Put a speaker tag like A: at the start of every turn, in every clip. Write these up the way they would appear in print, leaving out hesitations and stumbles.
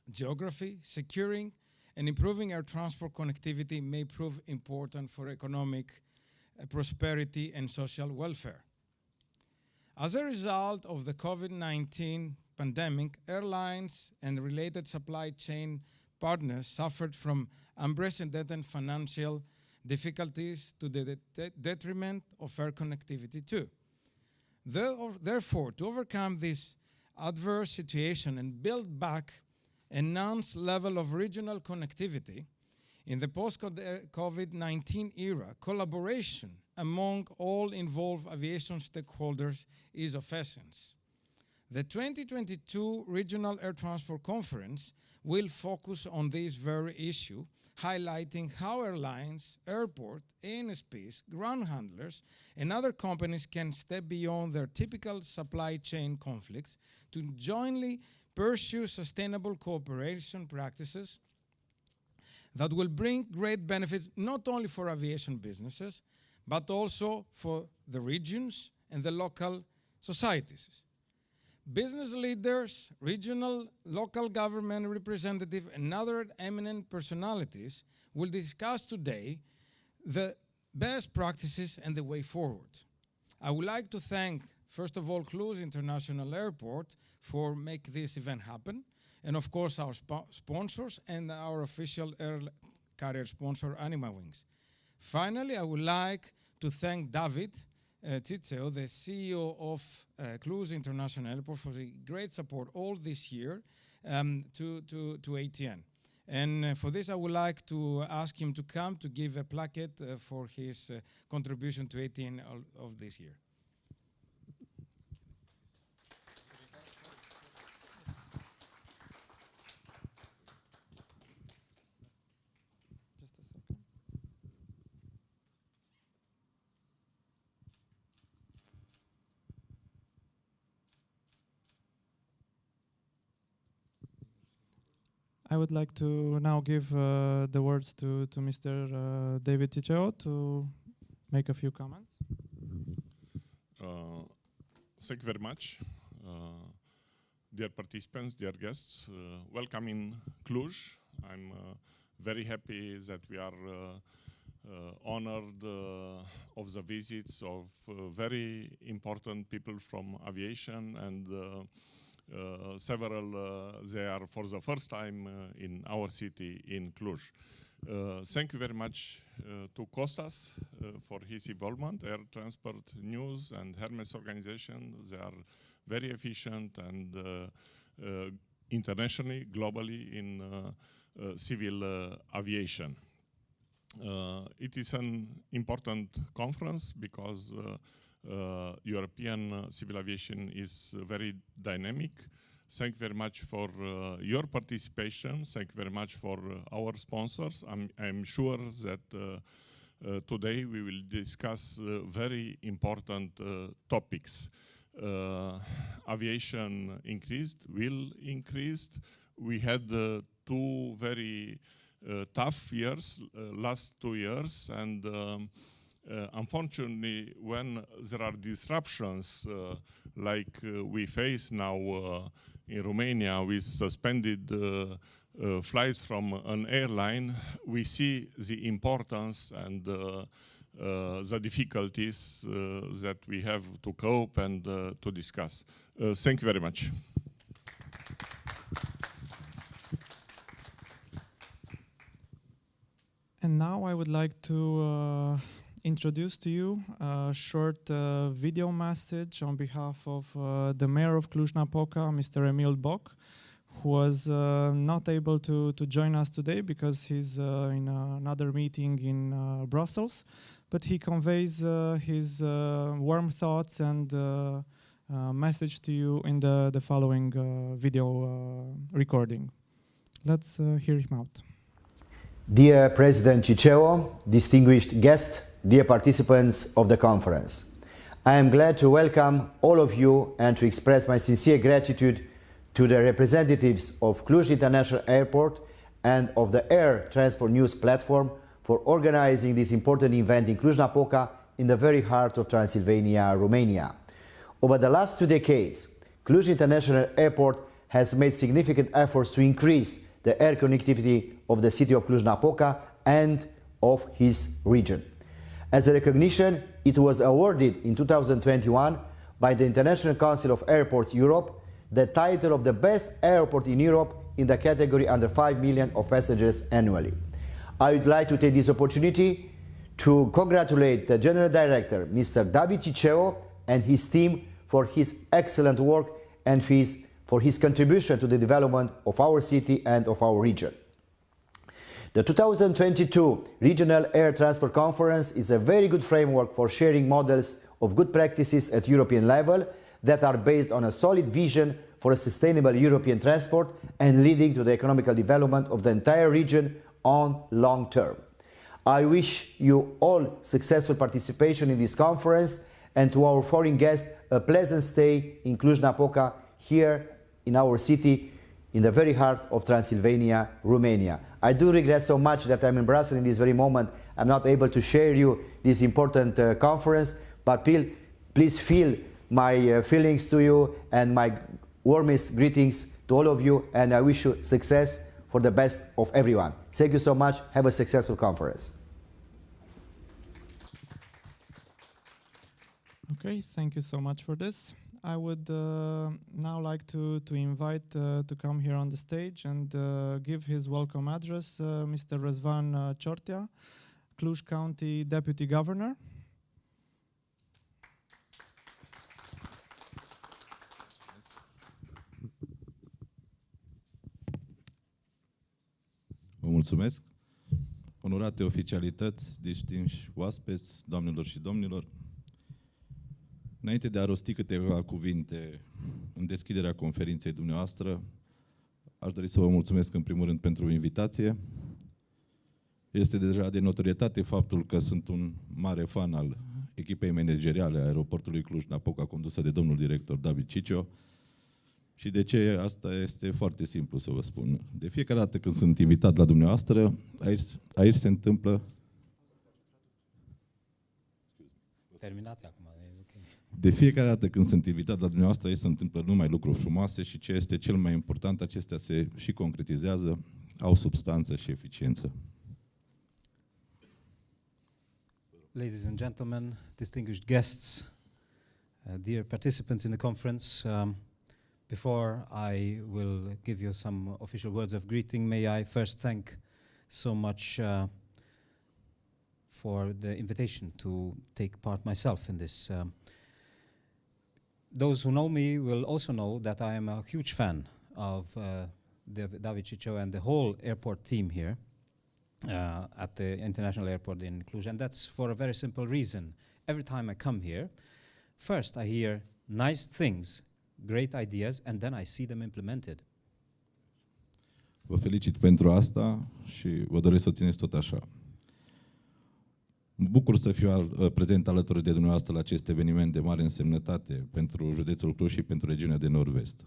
A: geography, securing and improving air transport connectivity may prove important for economic prosperity and social welfare. As a result of the COVID-19 pandemic, airlines and related supply chain partners suffered from unprecedented financial difficulties to the detriment of air connectivity too. Therefore, to overcome this adverse situation and build back a enhanced level of regional connectivity in the post-COVID-19 era, collaboration among all involved aviation stakeholders is of essence. The 2022 Regional Air Transport Conference will focus on this very issue, highlighting how airlines, airport, ANSPs, ground handlers, and other companies can step beyond their typical supply chain conflicts to jointly pursue sustainable cooperation practices that will bring great benefits not only for aviation businesses, but also for the regions and the local societies. Business leaders, regional, local government representatives, and other eminent personalities will discuss today the best practices and the way forward. I would like to thank, first of all, Cluj International Airport for making this event happen, and of course our sponsors and our official air carrier sponsor, Anima Wings. Finally, I would like to thank David Tsitseo, the CEO of Cluj International Airport, for the great support all this year to ATN. And for this, I would like to ask him to come to give a plaquette for his contribution to ATN of this year.
B: I would like to now give the words to Mr. David Tsitseo to make a few comments.
C: Thank you very much. Dear participants, dear guests, welcome in Cluj. I'm very happy that we are honored of the visits of very important people from aviation, and several they are for the first time in our city in Cluj. Thank you very much to Kostas for his involvement, Air Transport News and Hermes organization. They are very efficient and internationally, globally in civil aviation. It is an important conference because European civil aviation is very dynamic. Thank you very much for your participation. Thank you very much for our sponsors. I'm sure that today we will discuss very important topics. Aviation will increase. We had two very tough years, last 2 years, and unfortunately, when there are disruptions like we face now in Romania with suspended flights from an airline, we see the importance and the difficulties that we have to cope and to discuss. Thank you very much.
B: And now I would like to introduce to you a short video message on behalf of the mayor of Cluj-Napoca, Mr. Emil Boc, who was not able to join us today because he's in another meeting in Brussels, but he conveys his warm thoughts and message to you in the following video recording. Let's hear him out.
D: Dear President Tsitseo, distinguished guests, dear participants of the conference, I am glad to welcome all of you and to express my sincere gratitude to the representatives of Cluj International Airport and of the Air Transport News platform for organizing this important event in Cluj-Napoca in the very heart of Transylvania, Romania. Over the last 2 decades, Cluj International Airport has made significant efforts to increase the air connectivity of the city of Cluj-Napoca and of his region. As a recognition, it was awarded in 2021 by the International Council of Airports Europe the title of the best airport in Europe in the category under 5 million of passengers annually. I would like to take this opportunity to congratulate the General Director, Mr. David Ciceo, and his team for his excellent work and for his contribution to the development of our city and of our region. The 2022 Regional Air Transport Conference is a very good framework for sharing models of good practices at European level that are based on a solid vision for a sustainable European transport and leading to the economical development of the entire region on long term. I wish you all successful participation in this conference, and to our foreign guests a pleasant stay in Cluj-Napoca, here in our city, in the very heart of Transylvania, Romania. I do regret so much that I'm in Brussels in this very moment. I'm not able to share you this important conference, but please feel my feelings to you and my warmest greetings to all of you, and I wish you success for the best of everyone. Thank you so much. Have a successful conference.
B: Okay, thank you so much for this. I would now like to invite to come here on the stage and give his welcome address Mr. Răzvan Ciortea, Cluj County Deputy Governor.
E: Vă mulțumesc. Onorate oficialități, distinși oaspeți, doamnelor și domnilor, înainte de a rosti câteva cuvinte în deschiderea conferinței dumneavoastră, aș dori să vă mulțumesc în primul rând pentru invitație. Este deja de notorietate faptul că sunt un mare fan al echipei manageriale a aeroportului Cluj-Napoca, condusă de domnul director David Ciceo. Și de ce? Asta este foarte simplu să vă spun. De fiecare dată când sunt invitat la dumneavoastră, aici se întâmplă...
F: Terminați acum. Okay.
E: De fiecare dată când sunt invitat la dumneavoastră, aici se întâmplă numai lucruri frumoase și ce este cel mai important, acestea se și concretizează, au substanță și eficiență.
F: Ladies and gentlemen, distinguished guests, dear participants in the conference, before I will give you some official words of greeting, may I first thank so much for the invitation to take part myself in this. Those who know me will also know that I am a huge fan of David Ciceo and the whole airport team here at the International Airport in Cluj, and that's for a very simple reason. Every time I come here, first I hear nice things, great ideas, and then I see them implemented.
E: Vă felicit pentru asta și vă doresc să o țineți tot așa. Mă bucur să fiu prezent alături de dumneavoastră la acest eveniment de mare însemnătate pentru județul Cluj și pentru regiunea de nord-vest.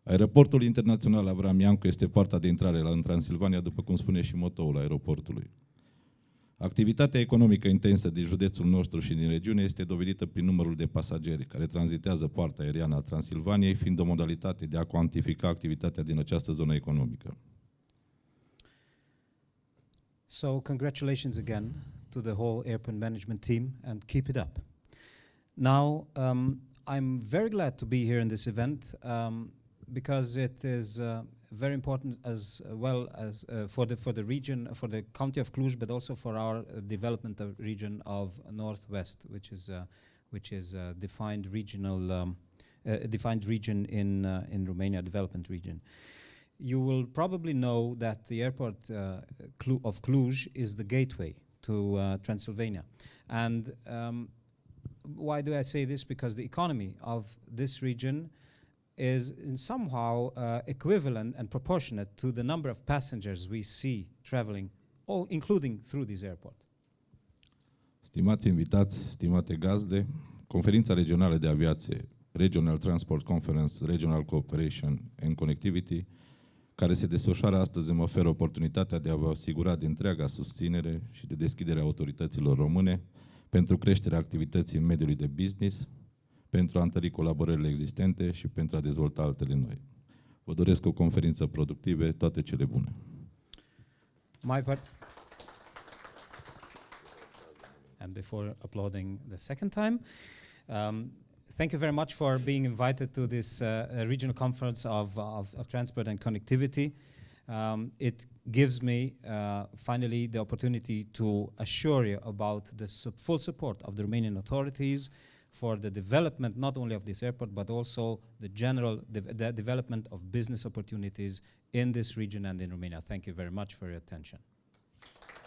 E: Aeroportul internațional Avram Iancu este poarta de intrare în Transilvania, după cum spune și motoul aeroportului. Activitatea economică intensă din județul nostru și din regiune este dovedită prin numărul de pasageri care tranzitează poarta aeriană a Transilvaniei, fiind o modalitate de a cuantifica activitatea din această zonă economică.
F: So congratulations again to the whole airport management team and keep it up. Now, I'm very glad to be here in this event because it is very important as well as for the region, for the county of Cluj, but also for our development of region of Northwest, which is a defined regional, defined region in Romania, development region. You will probably know that the airport of Cluj is the gateway to Transylvania. And why do I say this? Because the economy of this region is in somehow equivalent and proportionate to the number of passengers we see traveling, including through this airport.
E: Stimați invitați, stimate gazde, Conferința Regională de Aviație, Regional Transport Conference, Regional Cooperation and Connectivity, care se desfășoară astăzi, îmi oferă oportunitatea de a vă asigura de întreaga susținere și de deschidere a autorităților române pentru creșterea activității în mediului de business, pentru a întări colaborările existente și pentru a dezvolta altele noi. Vă doresc o conferință productivă, toate cele bune.
F: And before applauding the second time, thank you very much for being invited to this regional conference of transport and connectivity. It gives me finally the opportunity to assure you about the full support of the Romanian authorities for the development not only of this airport but also the general development of business opportunities in this region and in Romania. Thank you very much for your attention.